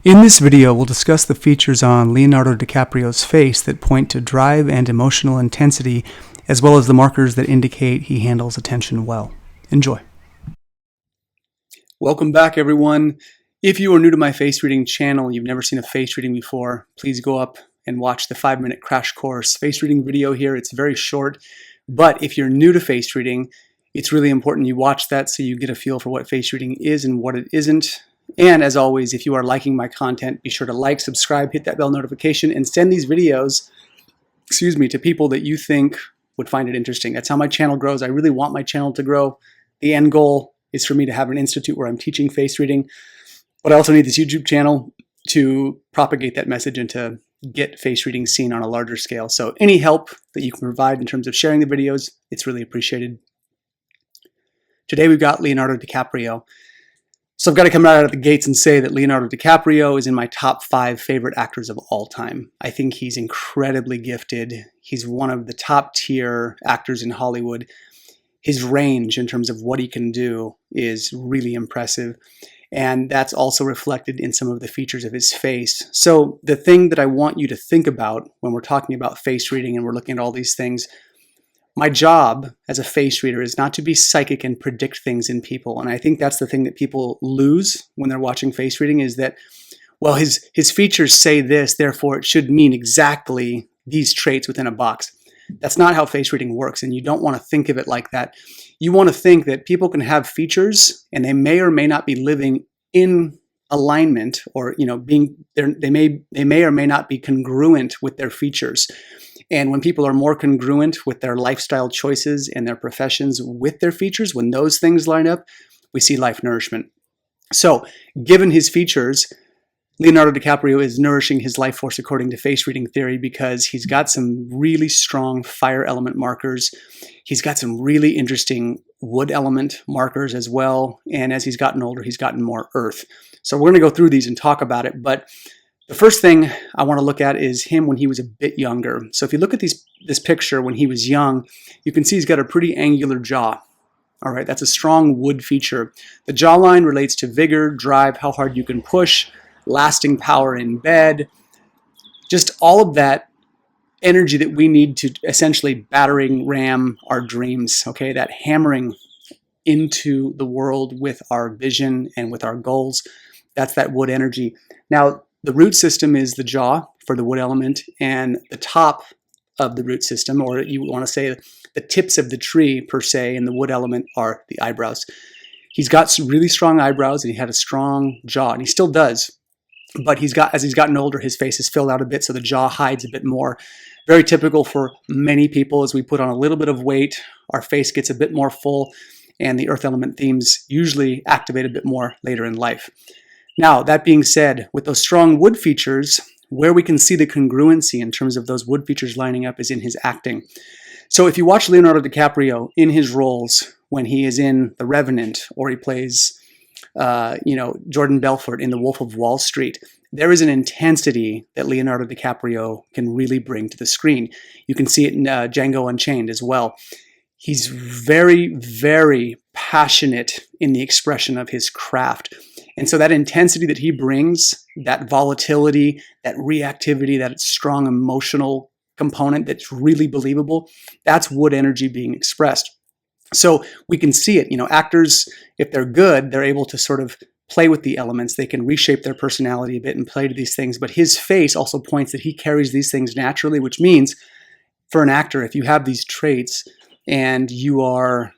In this video, we'll discuss the features on Leonardo DiCaprio's face that point to drive and emotional intensity, as well as the markers that indicate he handles attention well. Enjoy. Welcome back, everyone. If you are new to my face reading channel, you've never seen a face reading before, please go up and watch the 5-minute crash course face reading video here. It's very short, but if you're new to face reading, it's really important you watch that so you get a feel for what face reading is and what it isn't. And as always, if you are liking my content, be sure to like, subscribe, hit that bell notification, and send these videos, to people that you think would find it interesting. That's how my channel grows. I really want my channel to grow. The end goal is for me to have an institute where I'm teaching face reading, but I also need this YouTube channel to propagate that message and to get face reading seen on a larger scale. So any help that you can provide in terms of sharing the videos, it's really appreciated. Today we've got Leonardo DiCaprio. So I've got to come right out of the gates and say that Leonardo DiCaprio is in my top 5 favorite actors of all time. I think he's incredibly gifted. He's one of the top tier actors in Hollywood. His range in terms of what he can do is really impressive. And that's also reflected in some of the features of his face. So the thing that I want you to think about when we're talking about face reading and we're looking at all these things, my job as a face reader is not to be psychic and predict things in people. And I think that's the thing that people lose when they're watching face reading is that, well, his features say this, therefore it should mean exactly these traits within a box. That's not how face reading works, and you don't want to think of it like that. You want to think that people can have features and they may or may not be living in alignment or, they may or may not be congruent with their features. And when people are more congruent with their lifestyle choices and their professions with their features, when those things line up, we see life nourishment. So given his features, Leonardo DiCaprio is nourishing his life force according to face reading theory because he's got some really strong fire element markers. He's got some really interesting wood element markers as well. And as he's gotten older, he's gotten more earth. So we're going to go through these and talk about it. But the first thing I want to look at is him when he was a bit younger. So if you look at this picture when he was young, you can see he's got a pretty angular jaw. All right, that's a strong wood feature. The jawline relates to vigor, drive, how hard you can push, lasting power in bed, just all of that energy that we need to essentially battering ram our dreams, okay? That hammering into the world with our vision and with our goals. That's that wood energy. Now, the root system is the jaw for the wood element, and the top of the root system, or you want to say the tips of the tree per se, and the wood element are the eyebrows. He's got some really strong eyebrows, and he had a strong jaw, and he still does. But as he's gotten older, his face is filled out a bit, so the jaw hides a bit more. Very typical for many people. As we put on a little bit of weight, our face gets a bit more full, and the earth element themes usually activate a bit more later in life. Now, that being said, with those strong wood features, where we can see the congruency in terms of those wood features lining up is in his acting. So if you watch Leonardo DiCaprio in his roles when he is in The Revenant or he plays Jordan Belfort in The Wolf of Wall Street, there is an intensity that Leonardo DiCaprio can really bring to the screen. You can see it in Django Unchained as well. He's very, very passionate in the expression of his craft. And so that intensity that he brings, that volatility, that reactivity, that strong emotional component that's really believable, that's wood energy being expressed. So we can see it. Actors, if they're good, they're able to sort of play with the elements. They can reshape their personality a bit and play to these things. But his face also points that he carries these things naturally, which means for an actor, if you have these traits and you are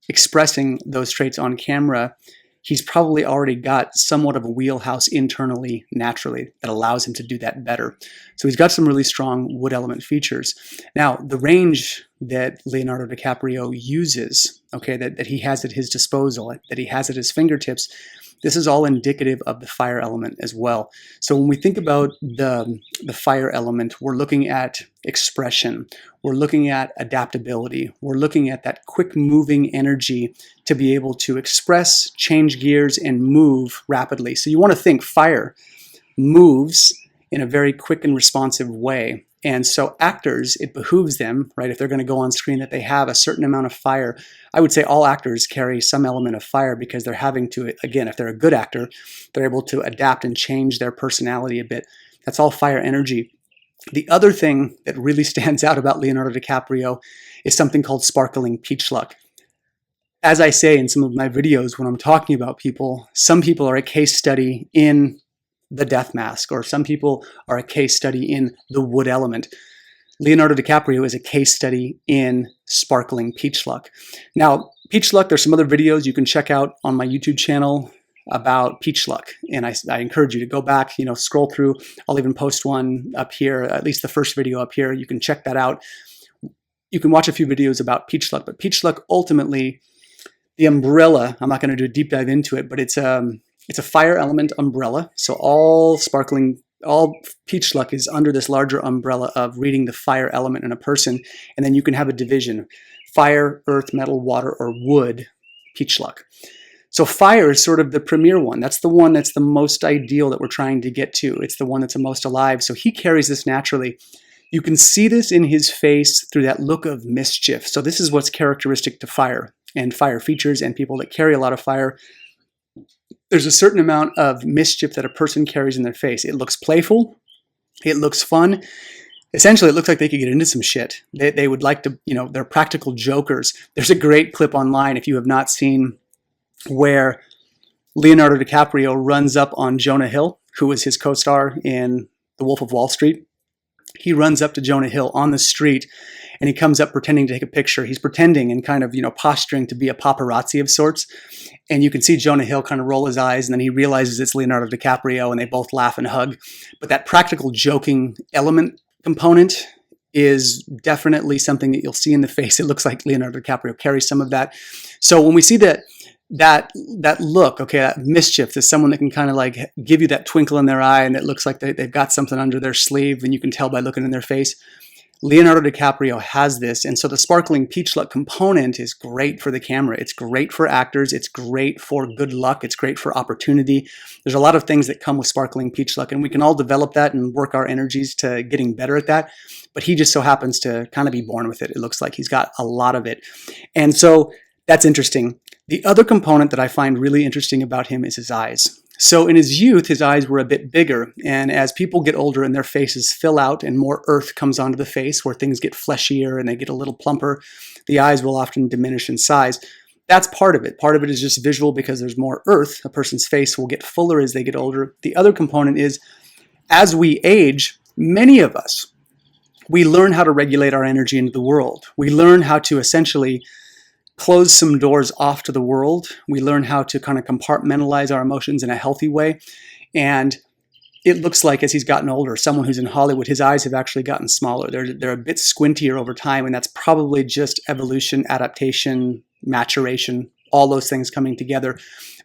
expressing those traits on camera, he's probably already got somewhat of a wheelhouse internally, naturally, that allows him to do that better. So he's got some really strong wood element features. Now, the range that Leonardo DiCaprio uses, okay, that he has at his disposal, that he has at his fingertips, this is all indicative of the fire element as well. So when we think about the fire element, we're looking at expression, we're looking at adaptability, we're looking at that quick moving energy to be able to express, change gears, and move rapidly. So you want to think fire moves in a very quick and responsive way. And so actors, it behooves them, right, if they're going to go on screen, that they have a certain amount of fire. I would say all actors carry some element of fire because they're having to, again, if they're a good actor, they're able to adapt and change their personality a bit. That's all fire energy. The other thing that really stands out about Leonardo DiCaprio is something called sparkling peach luck. As I say in some of my videos when I'm talking about people, some people are a case study in the death mask, or some people are a case study in the wood element. Leonardo DiCaprio is a case study in sparkling peach luck. Now, peach luck, there's some other videos you can check out on my YouTube channel about peach luck, and I encourage you to go back, scroll through. I'll even post one up here, at least the first video up here. You can check that out. You can watch a few videos about peach luck, but peach luck, ultimately, the umbrella, I'm not going to do a deep dive into it, but it's a fire element umbrella. So all peach luck is under this larger umbrella of reading the fire element in a person, and then you can have a division: fire, earth, metal, water, or wood peach luck. So fire is sort of the premier one. That's the one that's the most ideal that we're trying to get to. It's the one that's the most alive. So he carries this naturally. You can see this in his face through that look of mischief. So this is what's characteristic to fire and fire features and people that carry a lot of fire. There's a certain amount of mischief that a person carries in their face. It looks playful. It looks fun. Essentially, it looks like they could get into some shit. They would like to, they're practical jokers. There's a great clip online, if you have not seen, where Leonardo DiCaprio runs up on Jonah Hill, who was his co-star in The Wolf of Wall Street. He runs up to Jonah Hill on the street, and he comes up pretending to take a picture. He's pretending and kind of, posturing to be a paparazzi of sorts. And you can see Jonah Hill kind of roll his eyes, and then he realizes it's Leonardo DiCaprio, and they both laugh and hug. But that practical joking element component is definitely something that you'll see in the face. It looks like Leonardo DiCaprio carries some of that. So when we see that look, okay, that mischief, there's someone that can kind of like give you that twinkle in their eye, and it looks like they've got something under their sleeve, and you can tell by looking in their face. Leonardo DiCaprio has this, and so the sparkling peach luck component is great for the camera. It's great for actors. It's great for good luck. It's great for opportunity. There's a lot of things that come with sparkling peach luck, and we can all develop that and work our energies to getting better at that. But he just so happens to kind of be born with it. It looks like he's got a lot of it. And so that's interesting. The other component that I find really interesting about him is his eyes. So in his youth, his eyes were a bit bigger, and as people get older and their faces fill out and more earth comes onto the face where things get fleshier and they get a little plumper, the eyes will often diminish in size. That's part of it. Part of it is just visual because there's more earth. A person's face will get fuller as they get older. The other component is, as we age, many of us, we learn how to regulate our energy into the world. We learn how to essentially close some doors off to the world. We learn how to kind of compartmentalize our emotions in a healthy way. And it looks like as he's gotten older, someone who's in Hollywood, his eyes have actually gotten smaller. They're a bit squintier over time, and that's probably just evolution, adaptation, maturation, all those things coming together.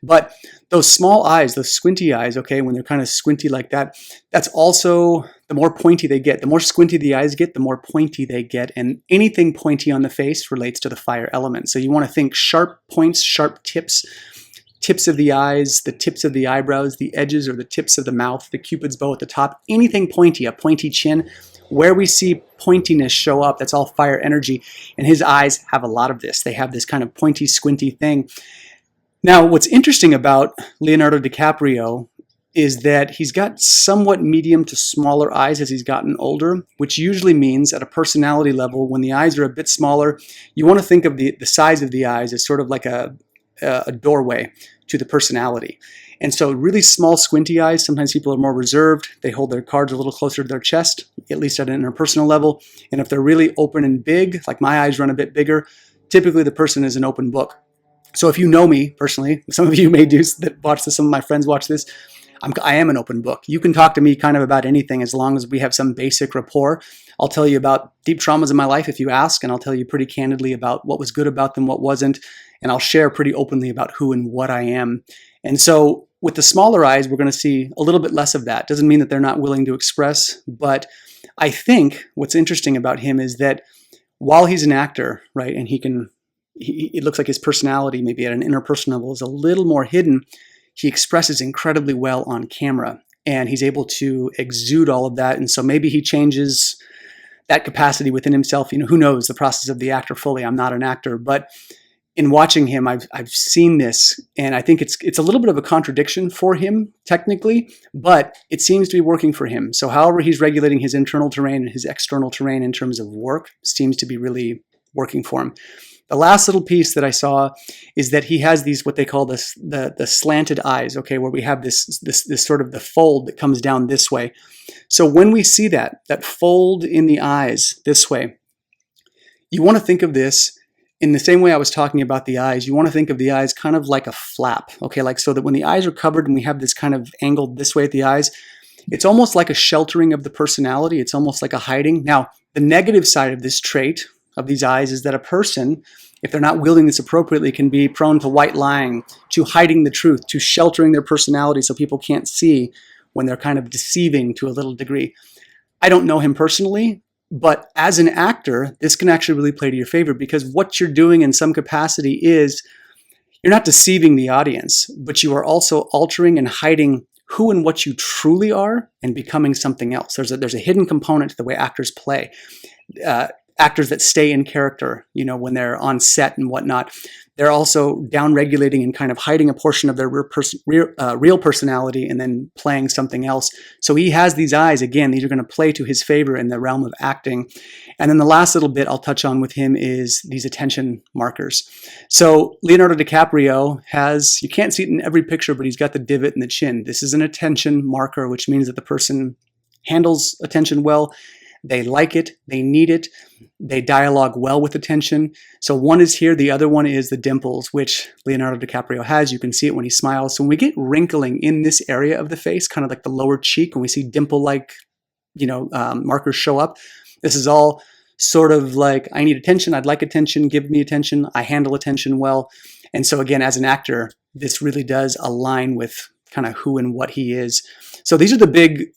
But those small eyes, those squinty eyes, okay, when they're kind of squinty like that, that's also, the more pointy they get, the more squinty the eyes get, the more pointy they get. And anything pointy on the face relates to the fire element. So you want to think sharp points, sharp tips, tips of the eyes, the tips of the eyebrows, the edges or the tips of the mouth, the cupid's bow at the top, anything pointy, a pointy chin. Where we see pointiness show up, that's all fire energy. And his eyes have a lot of this. They have this kind of pointy, squinty thing. Now, what's interesting about Leonardo DiCaprio is that he's got somewhat medium to smaller eyes as he's gotten older, which usually means at a personality level, when the eyes are a bit smaller, you want to think of the size of the eyes as sort of like a doorway to the personality. And so really small, squinty eyes, sometimes people are more reserved. They hold their cards a little closer to their chest, at least at an interpersonal level. And if they're really open and big, like my eyes run a bit bigger, typically the person is an open book. So if you know me personally, some of you may do that watch this, some of my friends watch this, I am an open book. You can talk to me kind of about anything as long as we have some basic rapport. I'll tell you about deep traumas in my life if you ask, and I'll tell you pretty candidly about what was good about them, what wasn't, and I'll share pretty openly about who and what I am. And so with the smaller eyes, we're going to see a little bit less of that. Doesn't mean that they're not willing to express, but I think what's interesting about him is that while he's an actor, right, and it looks like his personality maybe at an interpersonal level is a little more hidden, he expresses incredibly well on camera, and he's able to exude all of that. And so maybe he changes that capacity within himself. Who knows the process of the actor fully? I'm not an actor, but in watching him, I've seen this, and I think it's a little bit of a contradiction for him technically, but it seems to be working for him. So however he's regulating his internal terrain and his external terrain in terms of work seems to be really working for him. The last little piece that I saw is that he has these, what they call the slanted eyes, okay, where we have this sort of the fold that comes down this way. So when we see that fold in the eyes this way, you want to think of this in the same way I was talking about the eyes. You want to think of the eyes kind of like a flap, okay, like so that when the eyes are covered and we have this kind of angled this way at the eyes, it's almost like a sheltering of the personality. It's almost like a hiding. Now, the negative side of this trait of these eyes is that a person, if they're not wielding this appropriately, can be prone to white lying, to hiding the truth, to sheltering their personality so people can't see when they're kind of deceiving to a little degree. I don't know him personally, but as an actor, this can actually really play to your favor, because what you're doing in some capacity is you're not deceiving the audience, but you are also altering and hiding who and what you truly are and becoming something else. There's a hidden component to the way actors play. Actors that stay in character, when they're on set and whatnot, they're also down-regulating and kind of hiding a portion of their real personality and then playing something else. So he has these eyes. Again, these are going to play to his favor in the realm of acting. And then the last little bit I'll touch on with him is these attention markers. So Leonardo Dicaprio has, you can't see it in every picture, but he's got the divot in the chin. This is an attention marker, which means that the person handles attention well. They like it, they need it, they dialogue well with attention. So one is here, the other one is the dimples, which Leonardo DiCaprio has. You can see it when he smiles. So when we get wrinkling in this area of the face, kind of like the lower cheek, when we see dimple-like, markers show up, this is all sort of like, I need attention, I'd like attention, give me attention, I handle attention well. And so again, as an actor, this really does align with kind of who and what he is. So these are the big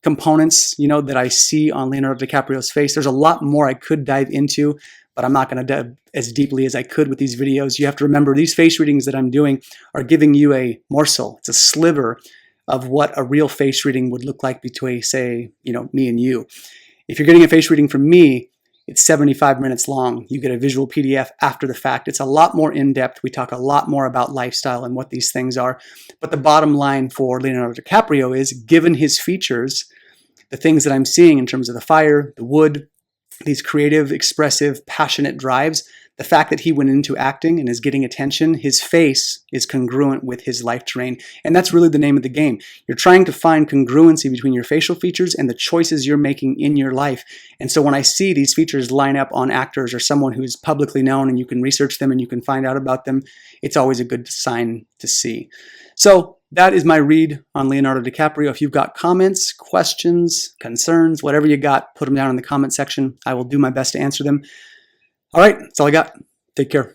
components, that I see on Leonardo DiCaprio's face. There's a lot more I could dive into, but I'm not going to dive as deeply as I could with these videos. You have to remember, these face readings that I'm doing are giving you a morsel. It's a sliver of what a real face reading would look like between, say, me and you. If you're getting a face reading from me, it's 75 minutes long. You get a visual PDF after the fact. It's a lot more in-depth. We talk a lot more about lifestyle and what these things are. But the bottom line for Leonardo DiCaprio is, given his features, the things that I'm seeing in terms of the fire, the wood, these creative, expressive, passionate drives, the fact that he went into acting and is getting attention, his face is congruent with his life terrain. And that's really the name of the game. You're trying to find congruency between your facial features and the choices you're making in your life. And so when I see these features line up on actors or someone who's publicly known and you can research them and you can find out about them, it's always a good sign to see. So that is my read on Leonardo DiCaprio. If you've got comments, questions, concerns, whatever you got, put them down in the comment section. I will do my best to answer them. All right, that's all I got. Take care.